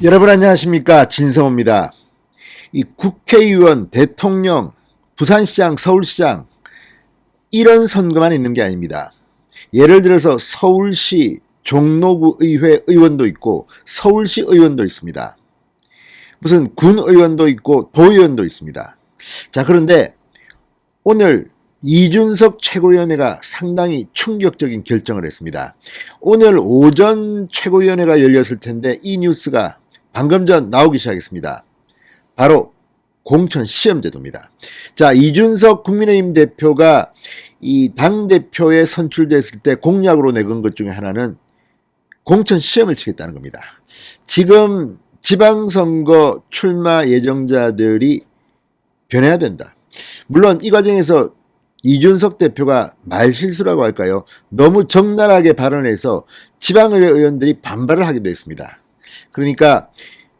여러분 안녕하십니까, 진성호입니다. 이 국회의원, 대통령, 부산시장, 서울시장 이런 선거만 있는 게 아닙니다. 예를 들어서 서울시 종로구 의회 의원도 있고 서울시 의원도 있습니다. 무슨 군 의원도 있고 도의원도 있습니다. 자, 그런데 오늘 이준석 최고위원회가 상당히 충격적인 결정을 했습니다. 오늘 오전 최고위원회가 열렸을 텐데 이 뉴스가 방금 전 나오기 시작했습니다. 바로 공천 시험제도입니다. 자, 이준석 국민의힘 대표가 이 당대표에 선출됐을 때 공약으로 내건 것 중에 하나는 공천 시험을 치겠다는 겁니다. 지금 지방선거 출마 예정자들이 변해야 된다. 물론 이 과정에서 이준석 대표가 말실수라고 할까요? 너무 적나라하게 발언해서 지방의회 의원들이 반발을 하기도 했습니다. 그러니까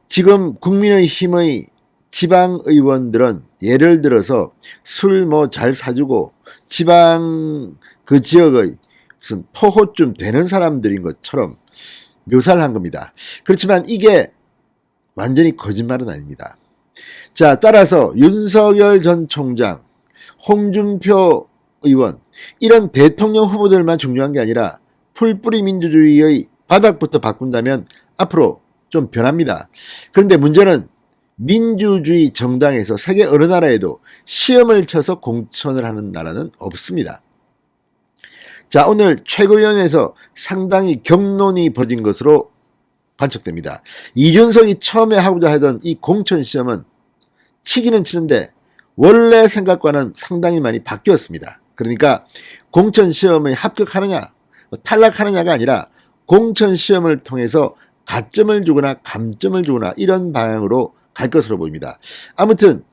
지금 국민의힘의 지방의원들은 예를 들어서 술 뭐 잘 사주고 지방 그 지역의 무슨 토호쯤 되는 사람들인 것처럼 묘사를 한 겁니다. 그렇지만 이게 완전히 거짓말은 아닙니다. 자, 따라서 윤석열 전 총장, 홍준표 의원 이런 대통령 후보들만 중요한 게 아니라 풀뿌리 민주주의의 바닥부터 바꾼다면 앞으로 좀 변합니다. 그런데 문제는 민주주의 정당에서 세계 어느 나라에도 시험을 쳐서 공천을 하는 나라는 없습니다. 자, 오늘 최고위원회에서 상당히 격론이 벌어진 것으로 관측됩니다. 이준석이 처음에 하고자 하던 이 공천 시험은 치기는 치는데 원래 생각과는 상당히 많이 바뀌었습니다. 그러니까 공천 시험에 합격하느냐 탈락하느냐가 아니라 공천 시험을 통해서 가점을 주거나 감점을 주거나 이런 방향으로 갈 것으로 보입니다. 아무튼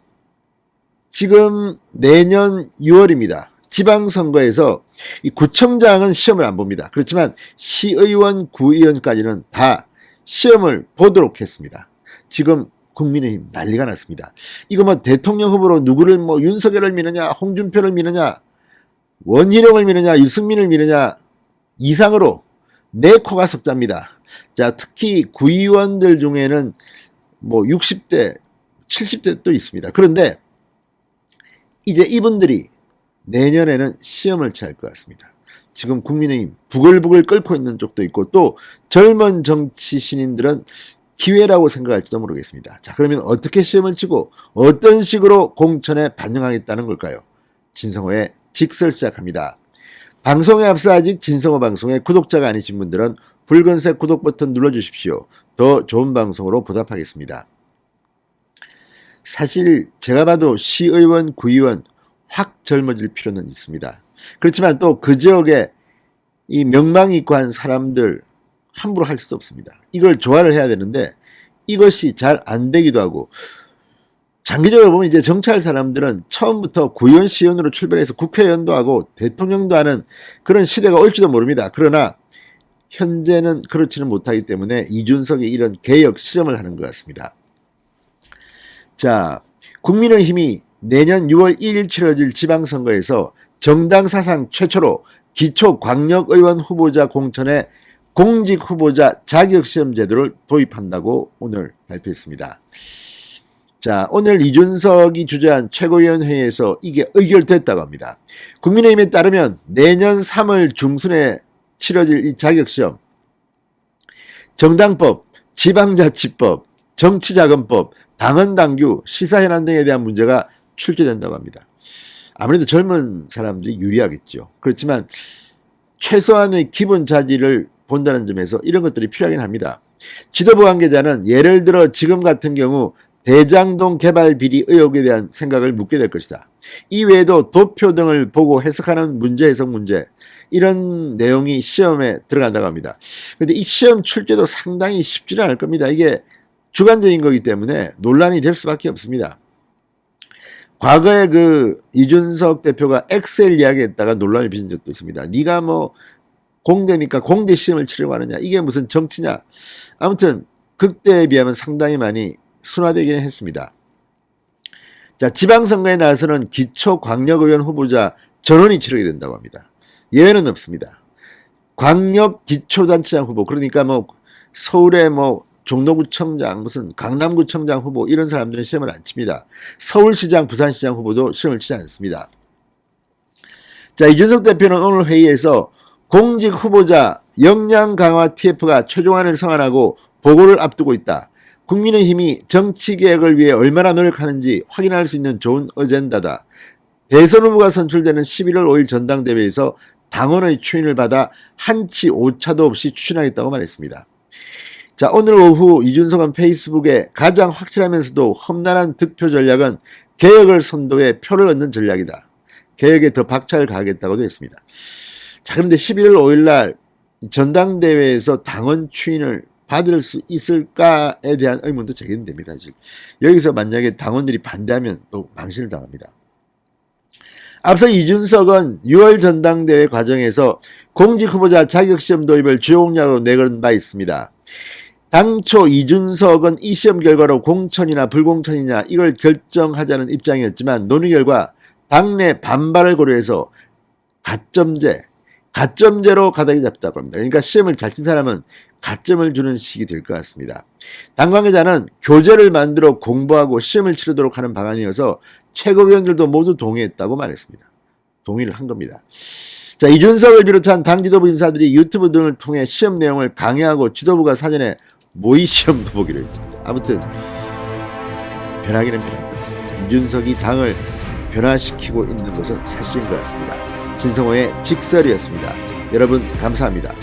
지금 내년 6월입니다. 지방선거에서 이 구청장은 시험을 안 봅니다. 그렇지만 시의원, 구의원까지는 다 시험을 보도록 했습니다. 지금 국민의힘 난리가 났습니다. 이거 뭐 대통령 후보로 누구를 뭐 윤석열을 미느냐, 홍준표를 미느냐, 원희룡을 미느냐, 유승민을 미느냐 이상으로 네 코가 석자입니다. 자, 특히 구의원들 중에는 뭐 60대, 70대 또 있습니다. 그런데 이제 이분들이 내년에는 시험을 취할 것 같습니다. 지금 국민의힘 부글부글 끓고 있는 쪽도 있고 또 젊은 정치 신인들은 기회라고 생각할지도 모르겠습니다. 자, 그러면 어떻게 시험을 치고 어떤 식으로 공천에 반영하겠다는 걸까요? 진성호의 직설 시작합니다. 방송에 앞서 아직 진성호 방송의 구독자가 아니신 분들은 붉은색 구독 버튼 눌러주십시오. 더 좋은 방송으로 보답하겠습니다. 사실 제가 봐도 시의원, 구의원 확 젊어질 필요는 있습니다. 그렇지만 또 그 지역에 이 명망이 있고 한 사람들 함부로 할 수 없습니다. 이걸 조화를 해야 되는데 이것이 잘 안 되기도 하고 장기적으로 보면 이제 정치할 사람들은 처음부터 구의원, 시의원으로 출발해서 국회의원도 하고 대통령도 하는 그런 시대가 올지도 모릅니다. 그러나 현재는 그렇지는 못하기 때문에 이준석이 이런 개혁 실험을 하는 것 같습니다. 자, 국민의힘이 내년 6월 1일 치러질 지방선거에서 정당 사상 최초로 기초광역의원 후보자 공천에 공직 후보자 자격시험 제도를 도입한다고 오늘 발표했습니다. 자, 오늘 이준석이 주재한 최고위원회에서 이게 의결됐다고 합니다. 국민의힘에 따르면 내년 3월 중순에 치러질 이 자격시험, 정당법, 지방자치법, 정치자금법, 당헌당규, 시사현안 등에 대한 문제가 출제된다고 합니다. 아무래도 젊은 사람들이 유리하겠죠. 그렇지만 최소한의 기본 자질을 본다는 점에서 이런 것들이 필요하긴 합니다. 지도부 관계자는 예를 들어 지금 같은 경우 대장동 개발 비리 의혹에 대한 생각을 묻게 될 것이다. 이 외에도 도표 등을 보고 해석하는 문제 해석 문제 이런 내용이 시험에 들어간다고 합니다. 그런데 이 시험 출제도 상당히 쉽지는 않을 겁니다. 이게 주관적인 거기 때문에 논란이 될 수밖에 없습니다. 과거에 그 이준석 대표가 엑셀 이야기했다가 논란을 빚은 적도 있습니다. 네가 뭐 공대니까 공대 시험을 치려고 하느냐, 이게 무슨 정치냐. 아무튼 그때에 비하면 상당히 많이 순화되기는 했습니다. 자, 지방선거에 나서는 기초광역의원 후보자 전원이 치르게 된다고 합니다. 예외는 없습니다. 광역 기초단체장 후보, 그러니까 뭐 서울에 뭐 종로구청장, 무슨 강남구청장 후보 이런 사람들은 시험을 안 칩니다. 서울시장, 부산시장 후보도 시험을 치지 않습니다. 자, 이준석 대표는 오늘 회의에서 공직 후보자 역량 강화 TF가 최종안을 성안하고 보고를 앞두고 있다. 국민의힘이 정치개혁을 위해 얼마나 노력하는지 확인할 수 있는 좋은 어젠다다. 대선 후보가 선출되는 11월 5일 전당대회에서 당원의 추인을 받아 한치 오차도 없이 추진하겠다고 말했습니다. 자, 오늘 오후 이준석은 페이스북에 가장 확실하면서도 험난한 득표 전략은 개혁을 선도해 표를 얻는 전략이다. 개혁에 더 박차를 가하겠다고도 했습니다. 자, 그런데 11월 5일 날 전당대회에서 당원 추인을 받을 수 있을까에 대한 의문도 제기됩니다. 여기서 만약에 당원들이 반대하면 또 망신을 당합니다. 앞서 이준석은 6월 전당대회 과정에서 공직후보자 자격시험 도입을 주요 공약으로 내건 바 있습니다. 당초 이준석은 이 시험 결과로 공천이나 불공천이냐 이걸 결정하자는 입장이었지만 논의 결과 당내 반발을 고려해서 가점제로 가닥이 잡다고 합니다. 그러니까 시험을 잘 친 사람은 가점을 주는 식이 될 것 같습니다. 당 관계자는 교재를 만들어 공부하고 시험을 치르도록 하는 방안이어서 최고위원들도 모두 동의했다고 말했습니다. 동의를 한 겁니다. 자, 이준석을 비롯한 당 지도부 인사들이 유튜브 등을 통해 시험 내용을 강의하고 지도부가 사전에 모의 시험도 보기로 했습니다. 아무튼 변하기는 변한 것 같습니다. 이준석이 당을 변화시키고 있는 것은 사실인 것 같습니다. 진성호의 직설이었습니다. 여러분 감사합니다.